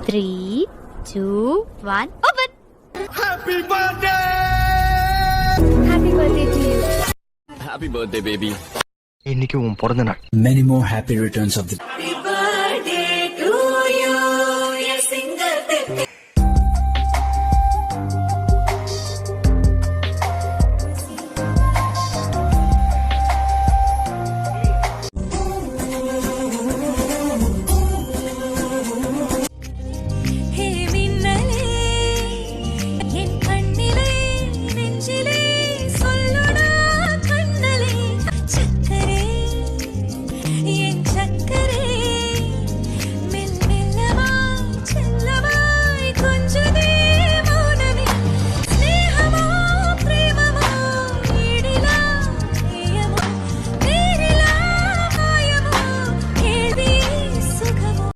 3, 2, 1, open! Happy birthday! Happy birthday to you. Happy birthday, baby. இன்னைக்கு உன் பிறந்த நாள். Many more happy returns of the